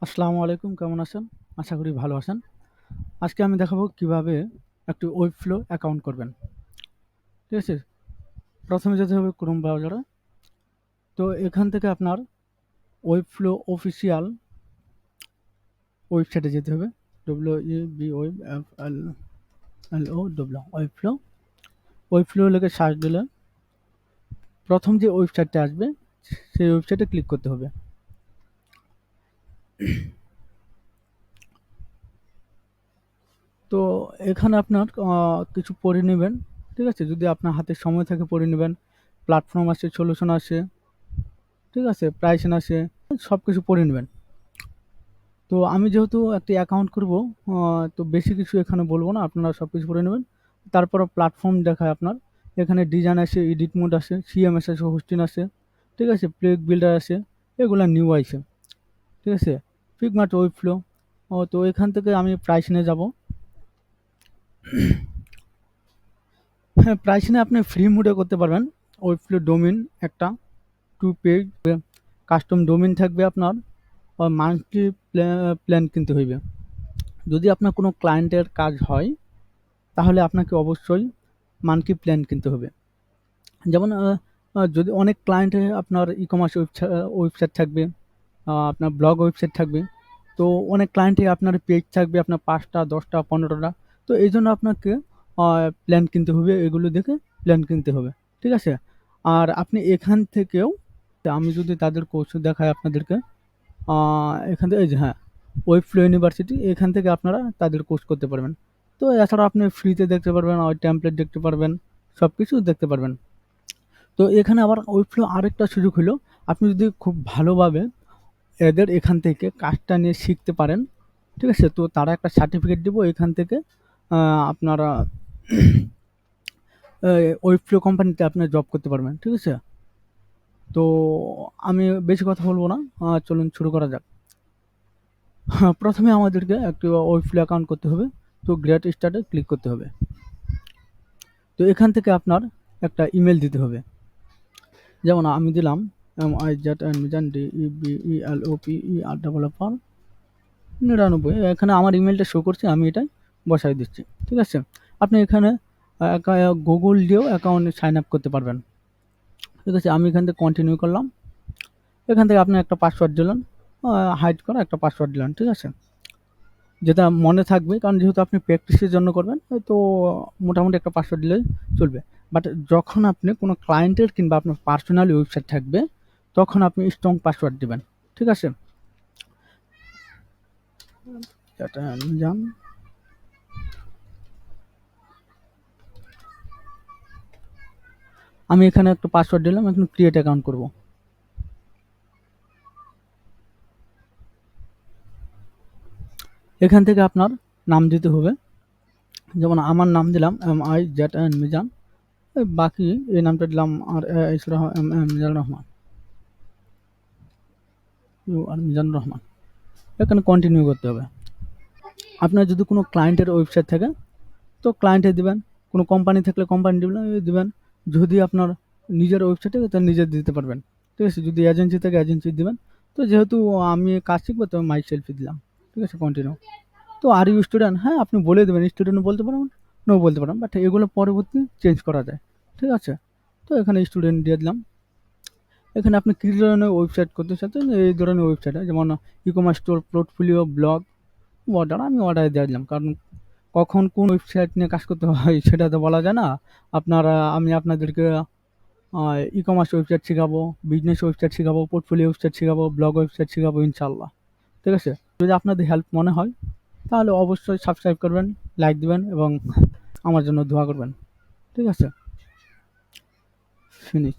আসসালামু আলাইকুম, কেমন আছেন? আশা করি ভালো আছেন। আজকে আমি দেখাবো কিভাবে একটি ওয়েব ফ্লো অ্যাকাউন্ট করবেন। ঠিক আছে? প্রথমে যেতে হবে ক্রোম ব্রাউজারে। তো এখান থেকে আপনার ওয়েব ফ্লো অফিসিয়াল ওয়েবসাইটে যেতে হবে। WEB web F L O W web flow. Web flow লিখে সার্চ দিলে প্রথম যে ওয়েবসাইটটা আসবে সেই ওয়েবসাইটে ক্লিক করতে হবে। তো এখানে আপনার কিছু পড়ে নেবেন। ঠিক আছে? যদি আপনার হাতে সময় থাকে পড়ে নেবেন। প্ল্যাটফর্ম আছে, সলিউশন আছে, ঠিক আছে? প্রাইসিং আছে, সবকিছু পড়ে নেবেন। তো আমি যেহেতু একটি অ্যাকাউন্ট করব, তো বেশি কিছু এখানে বলবো না, আপনারা সবকিছু পড়ে নেবেন। তারপরে প্ল্যাটফর্ম দেখায় আপনার। এখানে ডিজাইন আছে, এডিট মোড আছে, সিএমএস আছে, হোস্টিং আছে, ঠিক আছে? প্লেগ বিল্ডার আছে, এগুলা নিউ আইছে, ঠিক আছে? Figma web flow. তো এখান থেকে আমি প্রাইসিংয়ে যাব। হ্যাঁ, প্রাইসিংয়ে আপনি ফ্রি মোডে করতে পারবেন। ওয়েব ফ্লো ডোমেইন একটা, টু পেজ, কাস্টম ডোমেইন থাকবে আপনার, মান্থলি প্ল্যান কিনতে হইবে। যদি আপনার কোনো ক্লায়েন্টের কাজ হয় তাহলে আপনাকে অবশ্যই মান্থলি প্ল্যান কিনতে হবে। যেমন যদি অনেক ক্লায়েন্টে আপনার ই-কমার্স ওয়েবসাইট থাকবে, আপনার ব্লগ ওয়েবসাইট থাকবে। তো অনেক ক্লায়েন্টে আপনার পেজ থাকবে আপনার ৫টা, ১০টা, ১৫টা। তো এই জন্য আপনাকে প্ল্যান কিনতে হবে, এগুলো দেখে প্ল্যান কিনতে হবে। ঠিক আছে? আর আপনি এখান থেকেও, আমি যদি তাদের কোর্স দেখাই আপনাদেরকে, এখান থেকে এই যে হ্যাঁ, ওয়েব ফ্লো ইউনিভার্সিটি, এখান থেকে আপনারা তাদের কোর্স করতে পারবেন। তো এছাড়াও আপনি ফ্রিতে দেখতে পারবেন, টেমপ্লেট দেখতে পারবেন, সব কিছু দেখতে পারবেন। তো এখানে আবার ওয়েব ফ্লো আরেকটা সুযোগ হলো, আপনি যদি খুব ভালোভাবে এদের এখান থেকে কাজটা নিয়ে শিখতে পারেন, ঠিক আছে? তো তারা একটা সার্টিফিকেট দিব এখান থেকে, আপনারা ওয়েব ফ্লো কোম্পানিতে আপনার জব করতে পারবেন, ঠিক আছে? তো আমি বেশি কথা বলবো না, চলুন শুরু করা যাক। হ্যাঁ, প্রথমে আমাদেরকে একটি ওয়েব ফ্লো অ্যাকাউন্ট করতে হবে। তো গেট স্টার্টে ক্লিক করতে হবে। তো এখান থেকে আপনার একটা ইমেল দিতে হবে। যেমন আমি দিলাম MIZANDEVELOPER99। এখানে আমার ইমেলটা শো করছে, আমি এটাই বসাই দিচ্ছি, ঠিক আছে? আপনি এখানে গুগল দিয়েও অ্যাকাউন্টে সাইন আপ করতে পারবেন, ঠিক আছে? আমি এখান থেকে কন্টিনিউ করলাম। এখান থেকে আপনি একটা পাসওয়ার্ড দিলেন, হাইড করা একটা পাসওয়ার্ড দিলেন, ঠিক আছে? যেটা মনে থাকবে, কারণ যেহেতু আপনি প্র্যাকটিসের জন্য করবেন, তো মোটামুটি একটা পাসওয়ার্ড দিলেই চলবে। বাট যখন আপনি কোনো ক্লায়েন্টের কিংবা আপনার পার্সোনাল ওয়েবসাইট থাকবে, তখন আপনি স্ট্রং পাসওয়ার্ড দিবেন, ঠিক আছে? এটা যান। আমি এখানে একটা পাসওয়ার্ড দিলাম, এখন ক্রিয়েট অ্যাকাউন্ট করব। এখান থেকে আপনার নাম দিতে হবে। যেমন আমার নাম দিলাম MIZAN, বাকি এই নামটা দিলাম আর মিজানুর রহমান, মিজানুর রহমান। এখানে কন্টিনিউ করতে হবে। আপনার যদি কোনো ক্লায়েন্টের ওয়েবসাইট থাকে তো ক্লায়েন্টে দিবেন, কোনো কোম্পানি থাকলে কোম্পানি দিবেন। যদি আপনার নিজের ওয়েবসাইট থাকে তাহলে নিজে দিতে পারবেন, ঠিক আছে? যদি এজেন্সি থাকে এজেন্সি দিবেন। তো যেহেতু আমি কাজ শিখবো তো মাই সেলফি দিলাম, ঠিক আছে? কন্টিনিউ। তো আর ইউ স্টুডেন্ট, হ্যাঁ আপনি বলে দেবেন, স্টুডেন্টও বলতে পারেন, নো বলতে পারেন, বাট এগুলো পরবর্তী চেঞ্জ করা যায়, ঠিক আছে? তো এখানে স্টুডেন্ট দিয়ে দিলাম। এখানে আপনি কী ধরনের ওয়েবসাইট করতে চাচ্ছেন, এই ধরনের ওয়েবসাইট, যেমন ecommerce store, portfolio, blog, order, আমি অর্ডারে দিয়ে দিলাম। কারণ কখন কোন ওয়েবসাইট নিয়ে কাজ করতে হয় সেটা তো বলা যায় না। আমি আপনাদেরকে ই-কমার্স ওয়েবসাইট শেখাবো, বিজনেস ওয়েবসাইট শেখাবো, পোর্টফোলিও ওয়েবসাইট শেখাবো, ব্লগ ওয়েবসাইট শেখাবো ইনশাআল্লাহ, ঠিক আছে? যদি আপনাদের হেল্প মনে হয় তাহলে অবশ্যই সাবস্ক্রাইব করবেন, লাইক দিবেন এবং আমার জন্য দোয়া করবেন, ঠিক আছে? ফিনিশ।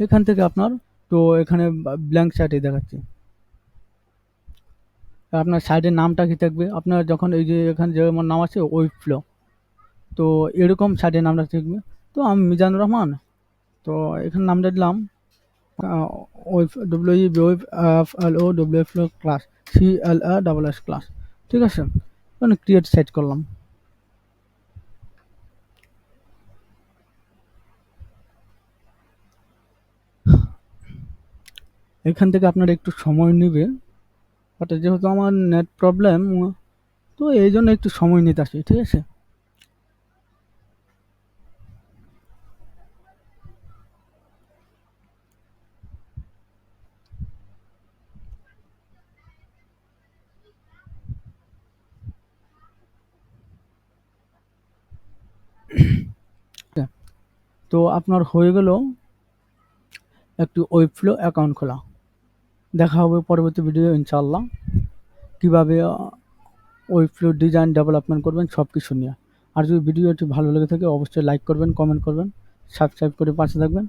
এখান থেকে আপনার, তো এখানে ব্ল্যাঙ্ক সাইটে দেখাচ্ছি, আপনার সাইটের নামটা কি থাকবে, আপনার যখন এই যে এখানে যেমন নাম আছে ওয়েব ফ্লো, তো এরকম সাইটের নামটা থাকবে। তো আমি মিজানুর রহমান, তো এখানে নামটা দিলাম web, WEB class, CLA class, ঠিক আছে? মানে ক্রিয়েট সাইট করলাম। এখান থেকে আপনার একটু সময় নেবে, বাট যেহেতু আমার নেট প্রবলেম, তো এই জন্য একটু সময় নিতে আসি, ঠিক আছে? তো আপনার হয়ে গেল একটি ওয়েবফ্লো অ্যাকাউন্ট খোলা। দেখা হবে পরবর্তী ভিডিও ইনশাআল্লাহ, কীভাবে ওয়েবফ্লো ডিজাইন ডেভেলপমেন্ট করবেন সব কিছু নিয়ে। আর যদি ভিডিওটি ভালো লেগে থাকে অবশ্যই লাইক করবেন, কমেন্ট করবেন, সাবস্ক্রাইব করে পাশে থাকবেন।